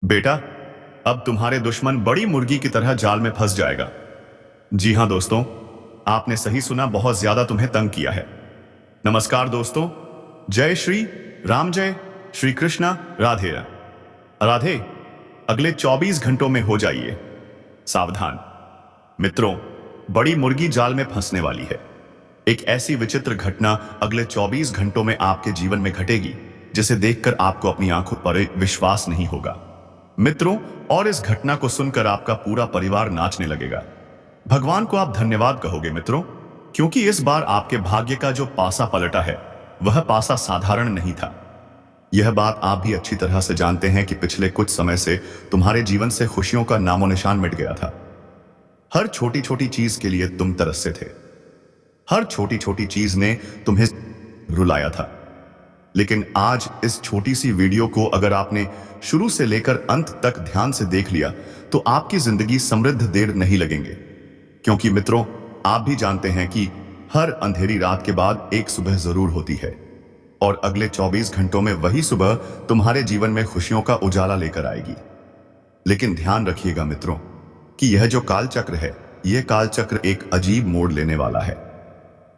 बेटा, अब तुम्हारे दुश्मन बड़ी मुर्गी की तरह जाल में फंस जाएगा। जी हाँ दोस्तों, आपने सही सुना, बहुत ज्यादा तुम्हें तंग किया है। नमस्कार दोस्तों, जय श्री राम, जय श्री कृष्णा, राधे राधे। अगले 24 घंटों में हो जाइए सावधान। मित्रों, बड़ी मुर्गी जाल में फंसने वाली है। एक ऐसी विचित्र घटना अगले 24 घंटों में आपके जीवन में घटेगी जिसे देखकर आपको अपनी आंखों पर विश्वास नहीं होगा मित्रों। और इस घटना को सुनकर आपका पूरा परिवार नाचने लगेगा। भगवान को आप धन्यवाद कहोगे मित्रों, क्योंकि इस बार आपके भाग्य का जो पासा पलटा है वह पासा साधारण नहीं था। यह बात आप भी अच्छी तरह से जानते हैं कि पिछले कुछ समय से तुम्हारे जीवन से खुशियों का नामो निशान मिट गया था। हर छोटी छोटी चीज के लिए तुम तरसते थे। हर छोटी छोटी चीज ने तुम्हें रुलाया था। लेकिन आज इस छोटी सी वीडियो को अगर आपने शुरू से लेकर अंत तक ध्यान से देख लिया तो आपकी जिंदगी समृद्ध देर नहीं लगेंगे। क्योंकि मित्रों, आप भी जानते हैं कि हर अंधेरी रात के बाद एक सुबह जरूर होती है, और अगले 24 घंटों में वही सुबह तुम्हारे जीवन में खुशियों का उजाला लेकर आएगी। लेकिन ध्यान रखिएगा मित्रों कि यह जो कालचक्र है, यह कालचक्र एक अजीब मोड़ लेने वाला है।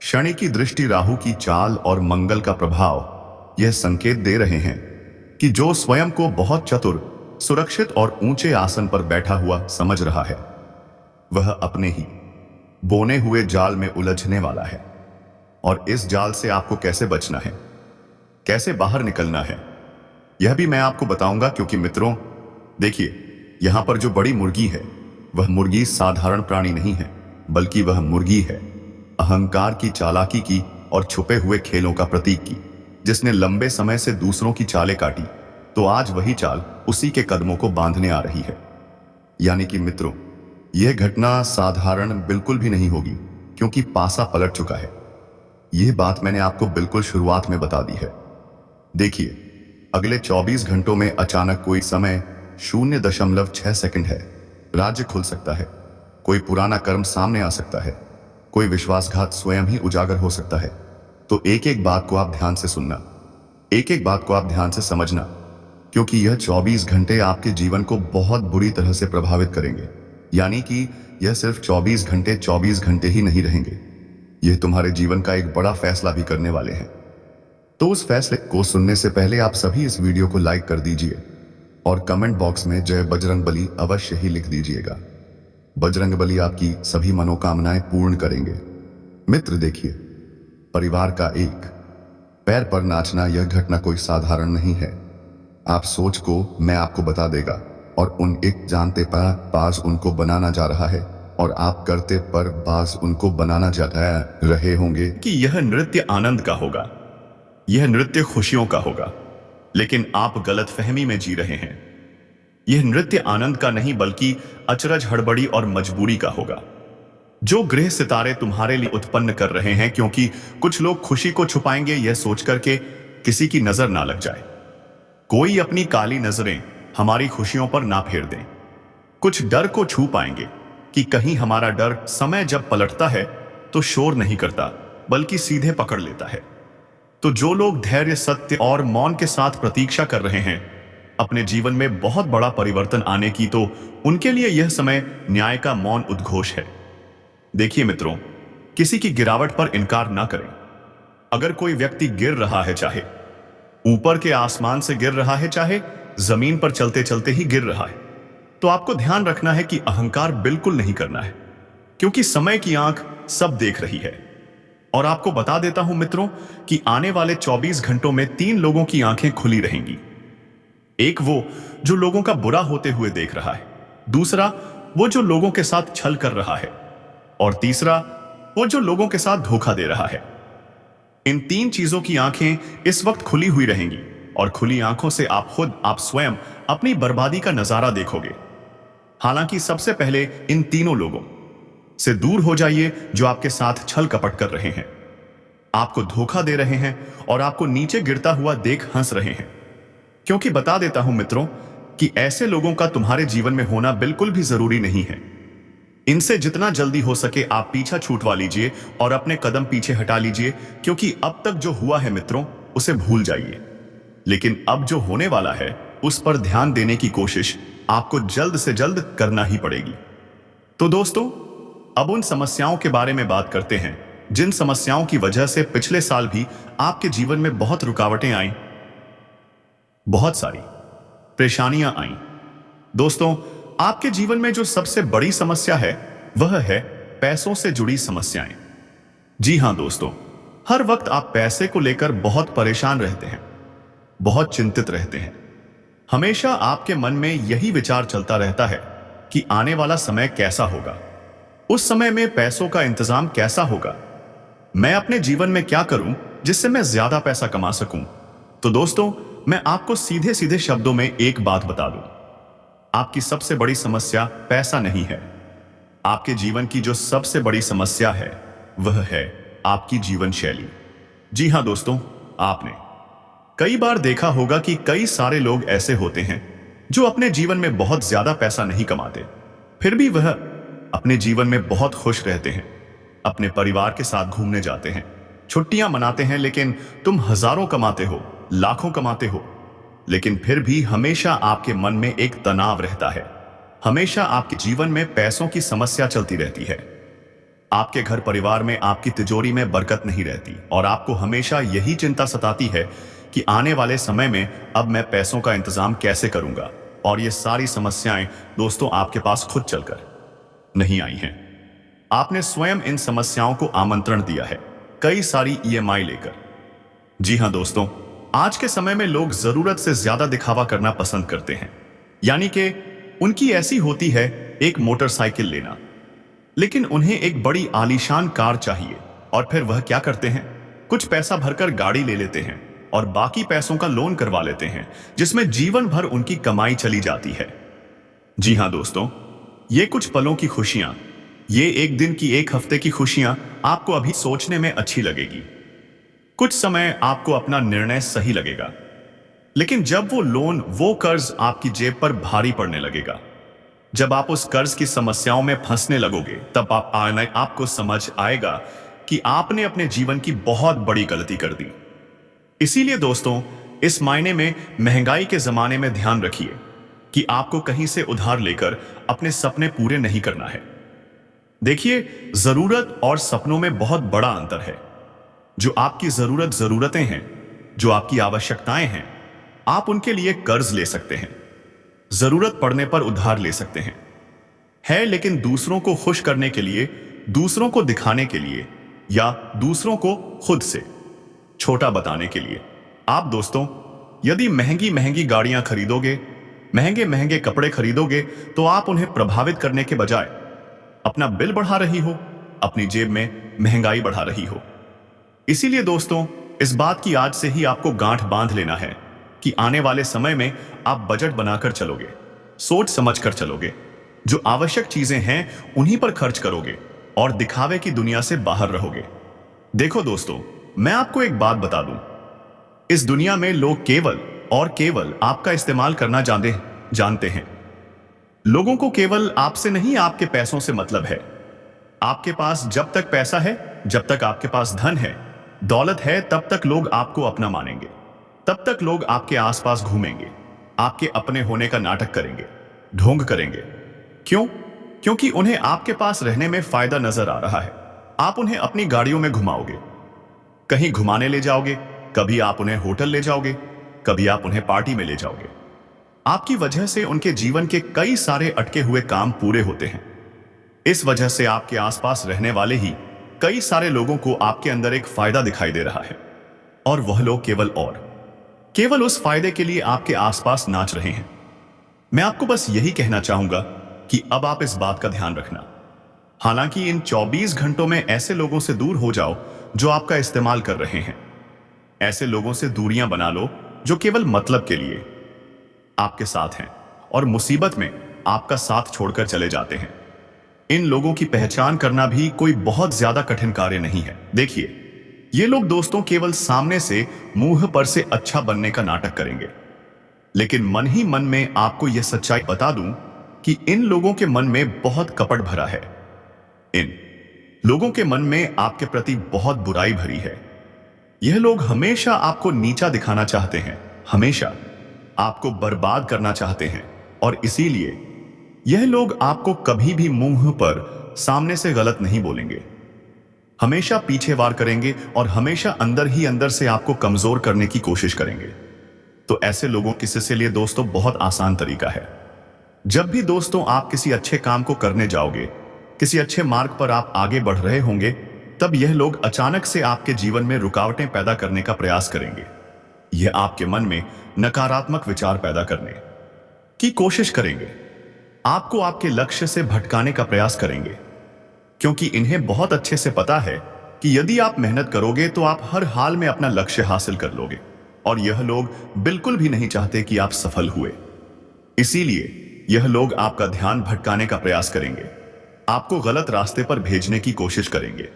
शनि की दृष्टि, राहु की चाल और मंगल का प्रभाव यह संकेत दे रहे हैं कि जो स्वयं को बहुत चतुर, सुरक्षित और ऊंचे आसन पर बैठा हुआ समझ रहा है, वह अपने ही बोने हुए जाल में उलझने वाला है। और इस जाल से आपको कैसे बचना है, कैसे बाहर निकलना है, यह भी मैं आपको बताऊंगा। क्योंकि मित्रों देखिए, यहां पर जो बड़ी मुर्गी है वह मुर्गी साधारण प्राणी नहीं है, बल्कि वह मुर्गी है अहंकार की, चालाकी की और छुपे हुए खेलों का प्रतीक की, जिसने लंबे समय से दूसरों की चालें काटी, तो आज वही चाल उसी के कदमों को बांधने आ रही है। यानी कि मित्रों, यह घटना साधारण बिल्कुल भी नहीं होगी, क्योंकि पासा पलट चुका है। यह बात मैंने आपको बिल्कुल शुरुआत में बता दी है। देखिए, अगले 24 घंटों में अचानक कोई समय 0.6 सेकंड है, राज्य खुल सकता है, कोई पुराना कर्म सामने आ सकता है, कोई विश्वासघात स्वयं ही उजागर हो सकता है। तो एक एक बात को आप ध्यान से सुनना, एक एक बात को आप ध्यान से समझना, क्योंकि यह 24 घंटे आपके जीवन को बहुत बुरी तरह से प्रभावित करेंगे। यानी कि यह सिर्फ 24 घंटे ही नहीं रहेंगे, यह तुम्हारे जीवन का एक बड़ा फैसला भी करने वाले हैं। तो उस फैसले को सुनने से पहले आप सभी इस वीडियो को लाइक कर दीजिए और कमेंट बॉक्स में जय बजरंगबली अवश्य ही लिख दीजिएगा। बजरंगबली आपकी सभी मनोकामनाएं पूर्ण करेंगे। मित्र देखिए, परिवार का एक पैर पर नाचना, यह घटना कोई साधारण नहीं है। आप सोच को मैं आपको बता देगा, और उन एक जानते पर बाज उनको बनाना जा रहा है, और आप करते पर बाज उनको बनाना जा रहे होंगे कि यह नृत्य आनंद का होगा, यह नृत्य खुशियों का होगा। लेकिन आप गलतफहमी में जी रहे हैं। यह नृत्य आनंद का नहीं, बल्कि अचरज, हड़बड़ी और मजबूरी का होगा, जो ग्रह सितारे तुम्हारे लिए उत्पन्न कर रहे हैं। क्योंकि कुछ लोग खुशी को छुपाएंगे यह सोचकर के किसी की नजर ना लग जाए, कोई अपनी काली नजरें हमारी खुशियों पर ना फेर दें। कुछ डर को छू पाएंगे कि कहीं हमारा डर समय जब पलटता है तो शोर नहीं करता, बल्कि सीधे पकड़ लेता है। तो जो लोग धैर्य, सत्य और मौन के साथ प्रतीक्षा कर रहे हैं अपने जीवन में बहुत बड़ा परिवर्तन आने की, तो उनके लिए यह समय न्याय का मौन उद्घोष है। देखिए मित्रों, किसी की गिरावट पर इनकार ना करें। अगर कोई व्यक्ति गिर रहा है, चाहे ऊपर के आसमान से गिर रहा है, चाहे जमीन पर चलते चलते ही गिर रहा है, तो आपको ध्यान रखना है कि अहंकार बिल्कुल नहीं करना है, क्योंकि समय की आंख सब देख रही है। और आपको बता देता हूं मित्रों कि आने वाले 24 घंटों में 3 लोगों की आंखें खुली रहेंगी। एक वो जो लोगों का बुरा होते हुए देख रहा है, दूसरा वो जो लोगों के साथ छल कर रहा है, और तीसरा वो जो लोगों के साथ धोखा दे रहा है। इन 3 चीजों की आंखें इस वक्त खुली हुई रहेंगी, और खुली आंखों से आप खुद, आप स्वयं अपनी बर्बादी का नजारा देखोगे। हालांकि सबसे पहले इन तीनों लोगों से दूर हो जाइए जो आपके साथ छल कपट कर रहे हैं, आपको धोखा दे रहे हैं और आपको नीचे गिरता हुआ देख हंस रहे हैं। क्योंकि बता देता हूं मित्रों कि ऐसे लोगों का तुम्हारे जीवन में होना बिल्कुल भी जरूरी नहीं है। इनसे जितना जल्दी हो सके आप पीछा छूटवा लीजिए और अपने कदम पीछे हटा लीजिए, क्योंकि अब तक जो हुआ है मित्रों उसे भूल जाइए। लेकिन अब जो होने वाला है उस पर ध्यान देने की कोशिश आपको जल्द से जल्द करना ही पड़ेगी। तो दोस्तों, अब उन समस्याओं के बारे में बात करते हैं जिन समस्याओं की वजह से पिछले साल भी आपके जीवन में बहुत रुकावटें आईं, बहुत सारी परेशानियां आईं। दोस्तों, आपके जीवन में जो सबसे बड़ी समस्या है वह है पैसों से जुड़ी समस्याएं। जी हां दोस्तों, हर वक्त आप पैसे को लेकर बहुत परेशान रहते हैं, बहुत चिंतित रहते हैं। हमेशा आपके मन में यही विचार चलता रहता है कि आने वाला समय कैसा होगा, उस समय में पैसों का इंतजाम कैसा होगा, मैं अपने जीवन में क्या करूं जिससे मैं ज्यादा पैसा कमा सकूं। तो दोस्तों, मैं आपको सीधे सीधे शब्दों में एक बात बता दूं, आपकी सबसे बड़ी समस्या पैसा नहीं है। आपके जीवन की जो सबसे बड़ी समस्या है वह है आपकी जीवन शैली। जी हां दोस्तों, आपने कई बार देखा होगा कि कई सारे लोग ऐसे होते हैं जो अपने जीवन में बहुत ज्यादा पैसा नहीं कमाते, फिर भी वह अपने जीवन में बहुत खुश रहते हैं, अपने परिवार के साथ घूमने जाते हैं, छुट्टियां मनाते हैं। लेकिन तुम हजारों कमाते हो, लाखों कमाते हो, लेकिन फिर भी हमेशा आपके मन में एक तनाव रहता है। हमेशा आपके जीवन में पैसों की समस्या चलती रहती है। आपके घर परिवार में आपकी तिजोरी में बरकत नहीं रहती और आपको हमेशा यही चिंता सताती है कि आने वाले समय में अब मैं पैसों का इंतजाम कैसे करूंगा। और ये सारी समस्याएं दोस्तों आपके पास खुद चलकर नहीं आई हैं। आपने स्वयं इन समस्याओं को आमंत्रण दिया है, कई सारी ईएमआई लेकर। जी हां दोस्तों, आज के समय में लोग जरूरत से ज्यादा दिखावा करना पसंद करते हैं, यानी कि उनकी ऐसी होती है एक मोटरसाइकिल लेना, लेकिन उन्हें एक बड़ी आलीशान कार चाहिए। और फिर वह क्या करते हैं, कुछ पैसा भरकर गाड़ी ले लेते हैं और बाकी पैसों का लोन करवा लेते हैं, जिसमें जीवन भर उनकी कमाई चली जाती है। जी हां दोस्तों, ये कुछ पलों की खुशियां, ये एक दिन की, एक हफ्ते की खुशियां आपको अभी सोचने में अच्छी लगेगी, कुछ समय आपको अपना निर्णय सही लगेगा, लेकिन जब वो लोन, वो कर्ज आपकी जेब पर भारी पड़ने लगेगा, जब आप उस कर्ज की समस्याओं में फंसने लगोगे, तब आपको समझ आएगा कि आपने अपने जीवन की बहुत बड़ी गलती कर दी। इसीलिए दोस्तों, इस मायने में महंगाई के जमाने में ध्यान रखिए कि आपको कहीं से उधार लेकर अपने सपने पूरे नहीं करना है। देखिए, जरूरत और सपनों में बहुत बड़ा अंतर है। जो आपकी जरूरतें हैं, जो आपकी आवश्यकताएं हैं, आप उनके लिए कर्ज ले सकते हैं, जरूरत पड़ने पर उधार ले सकते हैं, लेकिन दूसरों को खुश करने के लिए, दूसरों को दिखाने के लिए या दूसरों को खुद से छोटा बताने के लिए आप दोस्तों, यदि महंगी महंगी गाड़ियां खरीदोगे, महंगे महंगे कपड़े खरीदोगे, तो आप उन्हें प्रभावित करने के बजाय अपना बिल बढ़ा रही हो, अपनी जेब में महंगाई बढ़ा रही हो। इसीलिए दोस्तों, इस बात की आज से ही आपको गांठ बांध लेना है कि आने वाले समय में आप बजट बनाकर चलोगे, सोच समझकर चलोगे, जो आवश्यक चीजें हैं उन्हीं पर खर्च करोगे और दिखावे की दुनिया से बाहर रहोगे। देखो दोस्तों, मैं आपको एक बात बता दूं, इस दुनिया में लोग केवल और केवल आपका इस्तेमाल करना जानते हैं। लोगों को केवल आपसे नहीं, आपके पैसों से मतलब है। आपके पास जब तक पैसा है, जब तक आपके पास धन है, दौलत है, तब तक लोग आपको अपना मानेंगे, तब तक लोग आपके आसपास घूमेंगे, आपके अपने होने का नाटक करेंगे, ढोंग करेंगे। क्यों? क्योंकि उन्हें आपके पास रहने में फायदा नजर आ रहा है। आप उन्हें अपनी गाड़ियों में घुमाओगे, कहीं घुमाने ले जाओगे, कभी आप उन्हें होटल ले जाओगे, कभी आप उन्हें पार्टी में ले जाओगे। आपकी वजह से उनके जीवन के कई सारे अटके हुए काम पूरे होते हैं। इस वजह से आपके आसपास रहने वाले ही कई सारे लोगों को आपके अंदर एक फायदा दिखाई दे रहा है, और वह लोग केवल उस फायदे के लिए आपके आसपास नाच रहे हैं। मैं आपको बस यही कहना चाहूंगा कि अब आप इस बात का ध्यान रखना। हालांकि इन 24 घंटों में ऐसे लोगों से दूर हो जाओ जो आपका इस्तेमाल कर रहे हैं। ऐसे लोगों से दूरियां बना लो जो केवल मतलब के लिए आपके साथ हैं और मुसीबत में आपका साथ छोड़कर चले जाते हैं। इन लोगों की पहचान करना भी कोई बहुत ज्यादा कठिन कार्य नहीं है। देखिए, ये लोग दोस्तों केवल सामने से मुंह पर से अच्छा बनने का नाटक करेंगे, लेकिन मन ही मन में आपको यह सच्चाई बता दूं कि इन लोगों के मन में बहुत कपट भरा है। इन लोगों के मन में आपके प्रति बहुत बुराई भरी है। यह लोग हमेशा आपको नीचा दिखाना चाहते हैं, हमेशा आपको बर्बाद करना चाहते हैं और इसीलिए यह लोग आपको कभी भी मुंह पर सामने से गलत नहीं बोलेंगे, हमेशा पीछे वार करेंगे और हमेशा अंदर ही अंदर से आपको कमजोर करने की कोशिश करेंगे। तो ऐसे लोगों किसी से लिए दोस्तों बहुत आसान तरीका है। जब भी दोस्तों आप किसी अच्छे काम को करने जाओगे, किसी अच्छे मार्ग पर आप आगे बढ़ रहे होंगे, तब यह लोग अचानक से आपके जीवन में रुकावटें पैदा करने का प्रयास करेंगे। यह आपके मन में नकारात्मक विचार पैदा करने की कोशिश करेंगे, आपको आपके लक्ष्य से भटकाने का प्रयास करेंगे, क्योंकि इन्हें बहुत अच्छे से पता है कि यदि आप मेहनत करोगे तो आप हर हाल में अपना लक्ष्य हासिल कर लोगे, और यह लोग बिल्कुल भी नहीं चाहते कि आप सफल हुए। इसीलिए यह लोग आपका ध्यान भटकाने का प्रयास करेंगे, आपको गलत रास्ते पर भेजने की कोशिश करेंगे।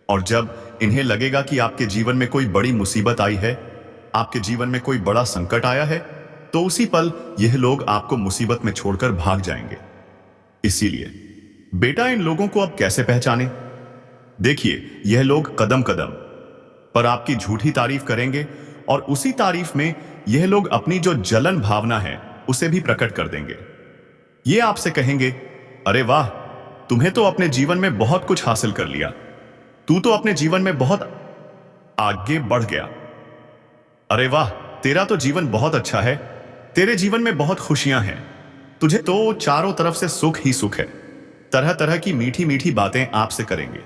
और जब इन्हें लगेगा कि आपके जीवन में कोई बड़ी मुसीबत आई है, आपके जीवन में कोई बड़ा संकट आया है, तो उसी पल यह लोग आपको मुसीबत में छोड़कर भाग जाएंगे। इसीलिए बेटा, इन लोगों को अब कैसे पहचाने? देखिए, यह लोग कदम कदम पर आपकी झूठी तारीफ करेंगे और उसी तारीफ में यह लोग अपनी जो जलन भावना है उसे भी प्रकट कर देंगे। ये आपसे कहेंगे, अरे वाह, तुम्हें तो अपने जीवन में बहुत कुछ हासिल कर लिया, तू तो अपने जीवन में बहुत आगे बढ़ गया। अरे वाह, तेरा तो जीवन बहुत अच्छा है, तेरे जीवन में बहुत खुशियां हैं, तुझे तो चारों तरफ से सुख ही सुख है। तरह तरह की मीठी मीठी बातें आपसे करेंगे,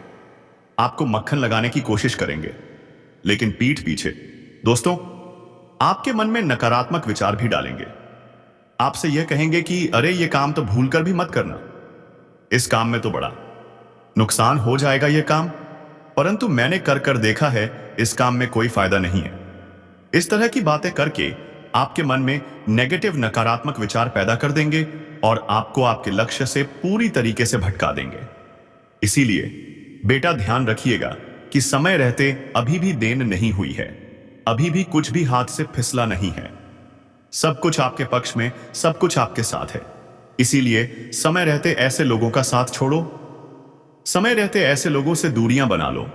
आपको मक्खन लगाने की कोशिश करेंगे, लेकिन पीठ पीछे दोस्तों आपके मन में नकारात्मक विचार भी डालेंगे। आपसे यह कहेंगे कि अरे ये काम तो भूलकर भी मत करना, इस काम में तो बड़ा नुकसान हो जाएगा ये काम, परंतु मैंने कर कर देखा है, इस काम में कोई फायदा नहीं है। इस तरह की बातें करके आपके मन में नेगेटिव नकारात्मक विचार पैदा कर देंगे और आपको आपके लक्ष्य से पूरी तरीके से भटका देंगे। इसीलिए बेटा, ध्यान रखिएगा कि समय रहते अभी भी देन नहीं हुई है, अभी भी कुछ भी हाथ से फिसला नहीं है। सब कुछ आपके पक्ष में, सब कुछ आपके साथ है। इसीलिए समय रहते ऐसे लोगों का साथ छोड़ो, समय रहते ऐसे लोगों से दूरियां बना लो,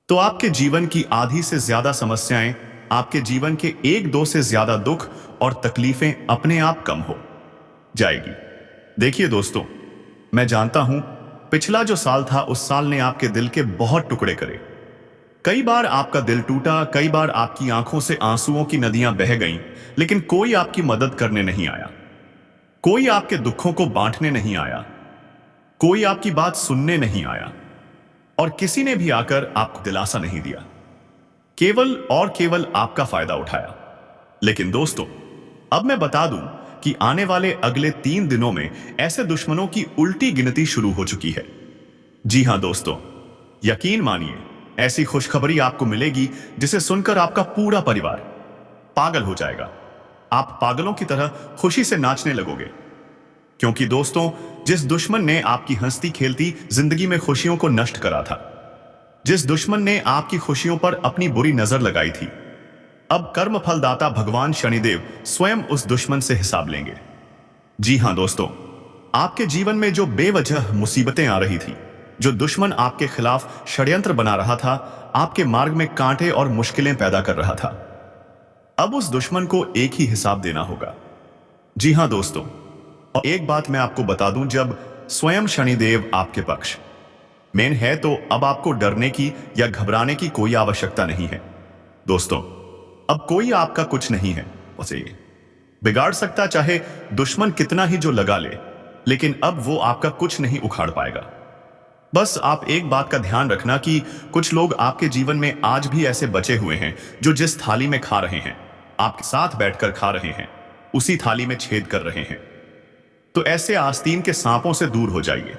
तो आपके जीवन की आधी से ज्यादा समस्याएं, आपके जीवन के एक दो से ज्यादा दुख और तकलीफें अपने आप कम हो जाएगी। देखिए दोस्तों, मैं जानता हूं पिछला जो साल था, उस साल ने आपके दिल के बहुत टुकड़े करे। कई बार आपका दिल टूटा, कई बार आपकी आंखों से आंसुओं की नदियां बह गईं, लेकिन कोई आपकी मदद करने नहीं आया, कोई आपके दुखों को बांटने नहीं आया, कोई आपकी बात सुनने नहीं आया, और किसी ने भी आकर आपको दिलासा नहीं दिया, केवल और केवल आपका फायदा उठाया। लेकिन दोस्तों, अब मैं बता दूं कि आने वाले अगले 3 दिनों में ऐसे दुश्मनों की उल्टी गिनती शुरू हो चुकी है। जी हां दोस्तों, यकीन मानिए, ऐसी खुशखबरी आपको मिलेगी जिसे सुनकर आपका पूरा परिवार पागल हो जाएगा। आप पागलों की तरह खुशी से नाचने लगोगे, क्योंकि दोस्तों, जिस दुश्मन ने आपकी हंसती खेलती जिंदगी में खुशियों को नष्ट करा था, जिस दुश्मन ने आपकी खुशियों पर अपनी बुरी नजर लगाई थी, अब कर्म फलदाता भगवान शनिदेव स्वयं उस दुश्मन से हिसाब लेंगे। जी हां दोस्तों, आपके जीवन में जो बेवजह मुसीबतें आ रही थी, जो दुश्मन आपके खिलाफ षड्यंत्र बना रहा था, आपके मार्ग में कांटे और मुश्किलें पैदा कर रहा था, अब उस दुश्मन को एक ही हिसाब देना होगा। जी हां दोस्तों, और एक बात मैं आपको बता दूं, जब स्वयं शनिदेव आपके पक्ष में है तो अब आपको डरने की या घबराने की कोई आवश्यकता नहीं है। दोस्तों, अब कोई आपका कुछ नहीं है उसे बिगाड़ सकता, चाहे दुश्मन कितना ही जो लगा ले, लेकिन अब वो आपका कुछ नहीं उखाड़ पाएगा। बस आप एक बात का ध्यान रखना कि कुछ लोग आपके जीवन में आज भी ऐसे बचे हुए हैं जो जिस थाली में खा रहे हैं, आपके साथ बैठकर खा रहे हैं, उसी थाली में छेद कर रहे हैं। तो ऐसे आस्तीन के सांपों से दूर हो जाइए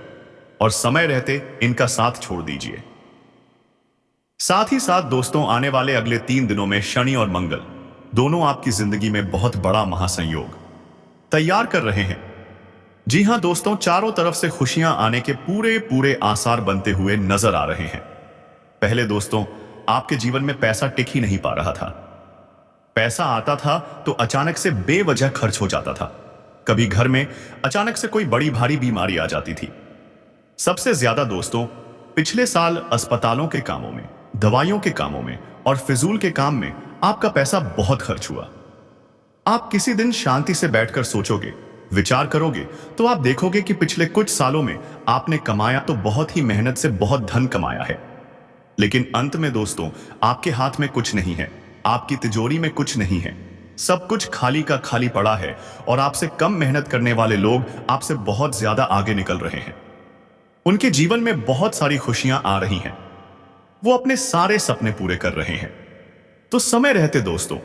और समय रहते इनका साथ छोड़ दीजिए। साथ ही साथ दोस्तों, आने वाले अगले 3 दिनों में शनि और मंगल दोनों आपकी जिंदगी में बहुत बड़ा महासंयोग तैयार कर रहे हैं। जी हां दोस्तों, चारों तरफ से खुशियां आने के पूरे पूरे आसार बनते हुए नजर आ रहे हैं। पहले दोस्तों, आपके जीवन में पैसा टिक ही नहीं पा रहा था। पैसा आता था तो अचानक से बेवजह खर्च हो जाता था। कभी घर में अचानक से कोई बड़ी भारी बीमारी आ जाती थी। सबसे ज्यादा दोस्तों, पिछले साल अस्पतालों के कामों में, दवाइयों के कामों में और फिजूल के काम में आपका पैसा बहुत खर्च हुआ। आप किसी दिन शांति से बैठकर सोचोगे, विचार करोगे, तो आप देखोगे कि पिछले कुछ सालों में आपने कमाया तो बहुत ही मेहनत से बहुत धन कमाया है, लेकिन अंत में दोस्तों आपके हाथ में कुछ नहीं है, आपकी तिजोरी में कुछ नहीं है, सब कुछ खाली का खाली पड़ा है और आपसे कम मेहनत करने वाले लोग आपसे बहुत ज्यादा आगे निकल रहे हैं। उनके जीवन में बहुत सारी खुशियां आ रही हैं, वो अपने सारे सपने पूरे कर रहे हैं। तो समय रहते दोस्तों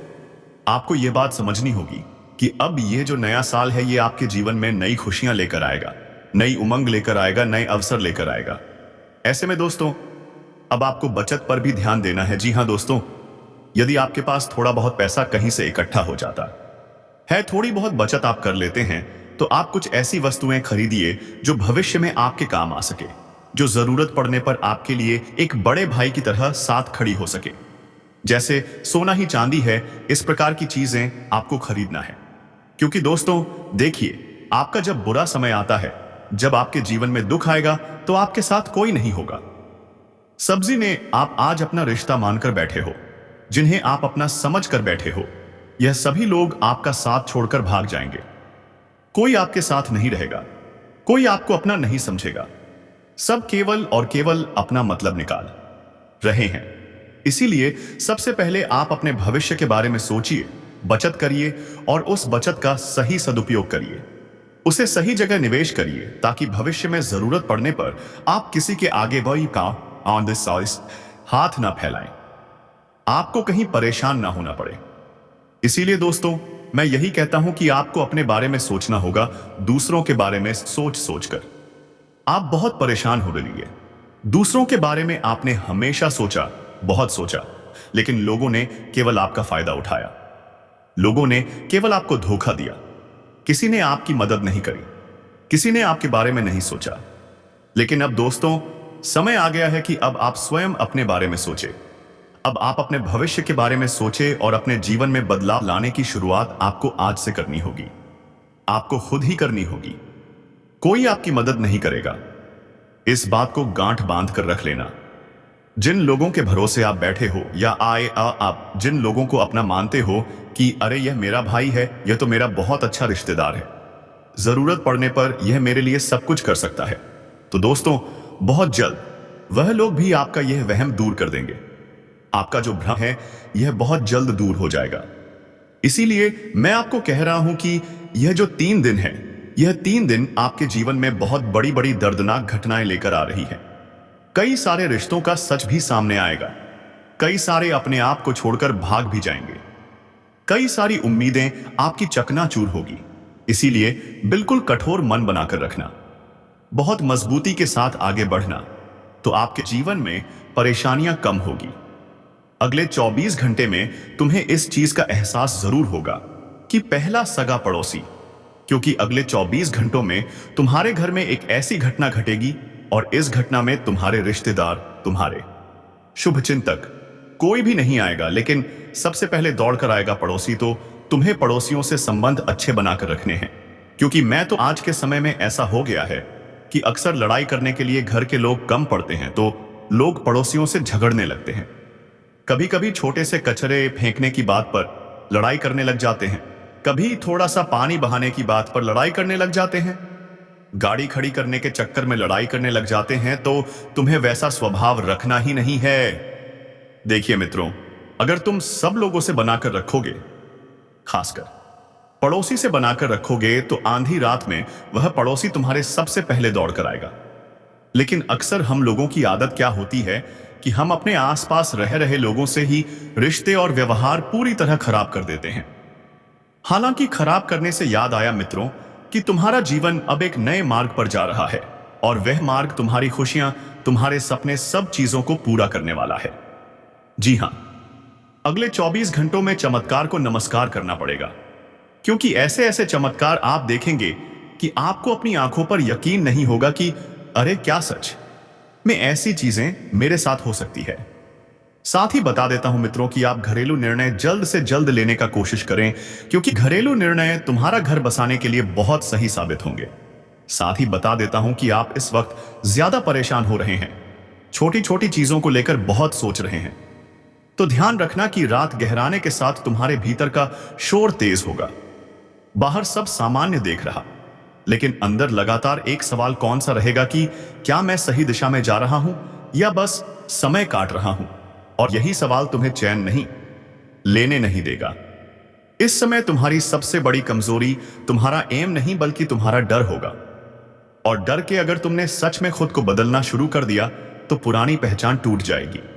आपको यह बात समझनी होगी कि अब ये जो नया साल है ये आपके जीवन में नई खुशियां लेकर आएगा, नई उमंग लेकर आएगा, नए अवसर लेकर आएगा। ऐसे में दोस्तों अब आपको बचत पर भी ध्यान देना है। जी हां दोस्तों, यदि आपके पास थोड़ा बहुत पैसा कहीं से इकट्ठा हो जाता है, थोड़ी बहुत बचत आप कर लेते हैं, तो आप कुछ ऐसी वस्तुएं खरीदिए जो भविष्य में आपके काम आ सके, जो जरूरत पड़ने पर आपके लिए एक बड़े भाई की तरह साथ खड़ी हो सके। जैसे सोना ही चांदी है, इस प्रकार की चीजें आपको खरीदना है। क्योंकि दोस्तों देखिए, आपका जब बुरा समय आता है, जब आपके जीवन में दुख आएगा, तो आपके साथ कोई नहीं होगा। सब्जी ने आप आज अपना रिश्ता मानकर बैठे हो, जिन्हें आप अपना समझ कर बैठे हो, यह सभी लोग आपका साथ छोड़कर भाग जाएंगे। कोई आपके साथ नहीं रहेगा, कोई आपको अपना नहीं समझेगा, सब केवल और केवल अपना मतलब निकाल रहे हैं। इसीलिए सबसे पहले आप अपने भविष्य के बारे में सोचिए, बचत करिए और उस बचत का सही सदुपयोग करिए, उसे सही जगह निवेश करिए, ताकि भविष्य में जरूरत पड़ने पर आप किसी के आगे वही का ऑन दिस सॉइस हाथ ना फैलाएं, आपको कहीं परेशान ना होना पड़े। इसीलिए दोस्तों मैं यही कहता हूं कि आपको अपने बारे में सोचना होगा, दूसरों के बारे में सोच सोचकर आप बहुत परेशान हो रही है। दूसरों के बारे में आपने हमेशा सोचा, बहुत सोचा, लेकिन लोगों ने केवल आपका फायदा उठाया, लोगों ने केवल आपको धोखा दिया, किसी ने आपकी मदद नहीं करी, किसी ने आपके बारे में नहीं सोचा। लेकिन अब दोस्तों समय आ गया है कि अब आप स्वयं अपने बारे में सोचें। अब आप अपने भविष्य के बारे में सोचें और अपने जीवन में बदलाव लाने की शुरुआत आपको आज से करनी होगी, आपको खुद ही करनी होगी। कोई आपकी मदद नहीं करेगा, इस बात को गांठ बांध कर रख लेना। जिन लोगों के भरोसे आप बैठे हो या आप जिन लोगों को अपना मानते हो कि अरे यह मेरा भाई है, यह तो मेरा बहुत अच्छा रिश्तेदार है, जरूरत पड़ने पर यह मेरे लिए सब कुछ कर सकता है, तो दोस्तों बहुत जल्द वह लोग भी आपका यह वहम दूर कर देंगे। आपका जो भ्रम है यह बहुत जल्द दूर हो जाएगा। इसीलिए मैं आपको कह रहा हूं कि यह जो 3 दिन है, यह 3 दिन आपके जीवन में बहुत बड़ी बड़ी दर्दनाक घटनाएं लेकर आ रही हैं। कई सारे रिश्तों का सच भी सामने आएगा, कई सारे अपने आप को छोड़कर भाग भी जाएंगे, कई सारी उम्मीदें आपकी चकनाचूर होगी। इसीलिए बिल्कुल कठोर मन बनाकर रखना, बहुत मजबूती के साथ आगे बढ़ना, तो आपके जीवन में परेशानियां कम होगी। अगले 24 घंटे में तुम्हें इस चीज का एहसास जरूर होगा कि पहला सगा पड़ोसी, क्योंकि अगले 24 घंटों में तुम्हारे घर में एक ऐसी घटना घटेगी और इस घटना में तुम्हारे रिश्तेदार, तुम्हारे शुभचिंतक कोई भी नहीं आएगा, लेकिन सबसे पहले दौड़कर आएगा पड़ोसी। तो तुम्हें पड़ोसियों से संबंध अच्छे बनाकर रखने हैं, क्योंकि मैं तो आज के समय में ऐसा हो गया है कि अक्सर लड़ाई करने के लिए घर के लोग कम पड़ते हैं, तो लोग पड़ोसियों से झगड़ने लगते हैं। कभी कभी छोटे से कचरे फेंकने की बात पर लड़ाई करने लग जाते हैं, कभी थोड़ा सा पानी बहाने की बात पर लड़ाई करने लग जाते हैं, गाड़ी खड़ी करने के चक्कर में लड़ाई करने लग जाते हैं। तो तुम्हें वैसा स्वभाव रखना ही नहीं है। देखिए मित्रों, अगर तुम सब लोगों से बनाकर रखोगे, खासकर पड़ोसी से बनाकर रखोगे, तो आंधी रात में वह पड़ोसी तुम्हारे सबसे पहले दौड़ कर आएगा। लेकिन अक्सर हम लोगों की आदत क्या होती है कि हम अपने आसपास रह रहे लोगों से ही रिश्ते और व्यवहार पूरी तरह खराब कर देते हैं। हालांकि खराब करने से याद आया मित्रों कि तुम्हारा जीवन अब एक नए मार्ग पर जा रहा है, और वह मार्ग तुम्हारी खुशियां, तुम्हारे सपने, सब चीजों को पूरा करने वाला है। जी हां, अगले 24 घंटों में चमत्कार को नमस्कार करना पड़ेगा, क्योंकि ऐसे ऐसे चमत्कार आप देखेंगे कि आपको अपनी आंखों पर यकीन नहीं होगा कि अरे क्या सच में ऐसी चीजें मेरे साथ हो सकती है। साथ ही बता देता हूं मित्रों कि आप घरेलू निर्णय जल्द से जल्द लेने का कोशिश करें, क्योंकि घरेलू निर्णय तुम्हारा घर बसाने के लिए बहुत सही साबित होंगे। साथ ही बता देता हूं कि आप इस वक्त ज्यादा परेशान हो रहे हैं, छोटी छोटी चीजों को लेकर बहुत सोच रहे हैं, तो ध्यान रखना कि रात गहराने के साथ तुम्हारे भीतर का शोर तेज होगा। बाहर सब सामान्य देख रहा, लेकिन अंदर लगातार एक सवाल कौन सा रहेगा कि क्या मैं सही दिशा में जा रहा हूं या बस समय काट रहा हूं। और यही सवाल तुम्हें चैन नहीं लेने नहीं देगा। इस समय तुम्हारी सबसे बड़ी कमजोरी तुम्हारा एम नहीं बल्कि तुम्हारा डर होगा। और डर के अगर तुमने सच में खुद को बदलना शुरू कर दिया तो पुरानी पहचान टूट जाएगी।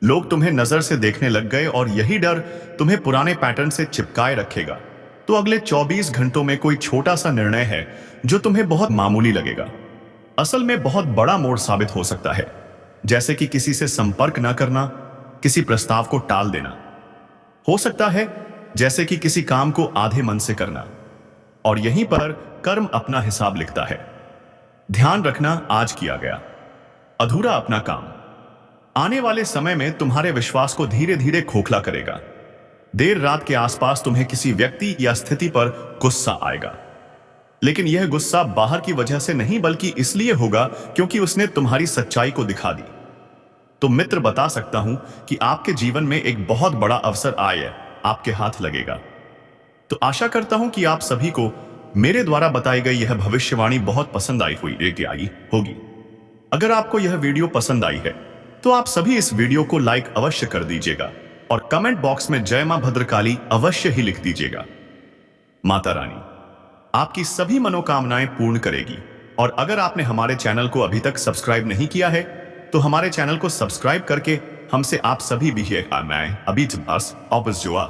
लोग तुम्हें नजर से देखने लग गए और यही डर तुम्हें पुराने पैटर्न से चिपकाए रखेगा। तो अगले 24 घंटों में कोई छोटा सा निर्णय है जो तुम्हें बहुत मामूली लगेगा, असल में बहुत बड़ा मोड़ साबित हो सकता है। जैसे कि किसी से संपर्क न करना, किसी प्रस्ताव को टाल देना। हो सकता है जैसे कि किसी काम को आधे मन से करना। और यहीं पर कर्म अपना हिसाब लिखता है। ध्यान रखना, आज किया गया अधूरा अपना काम आने वाले समय में तुम्हारे विश्वास को धीरे धीरे खोखला करेगा। देर रात के आसपास तुम्हें किसी व्यक्ति या स्थिति पर गुस्सा आएगा, लेकिन यह गुस्सा बाहर की वजह से नहीं बल्कि इसलिए होगा क्योंकि उसने तुम्हारी सच्चाई को दिखा दी। तो मित्र, बता सकता हूं कि आपके जीवन में एक बहुत बड़ा अवसर आए आपके हाथ लगेगा। तो आशा करता हूं कि आप सभी को मेरे द्वारा बताई गई यह भविष्यवाणी बहुत पसंद आई होगी। अगर आपको यह वीडियो पसंद आई है तो आप सभी इस वीडियो को लाइक अवश्य कर दीजिएगा और कमेंट बॉक्स में जय मां भद्रकाली अवश्य ही लिख दीजिएगा। माता रानी आपकी सभी मनोकामनाएं पूर्ण करेगी। और अगर आपने हमारे चैनल को अभी तक सब्सक्राइब नहीं किया है तो हमारे चैनल को सब्सक्राइब करके हमसे आप सभी भी अभी वापस जुआ।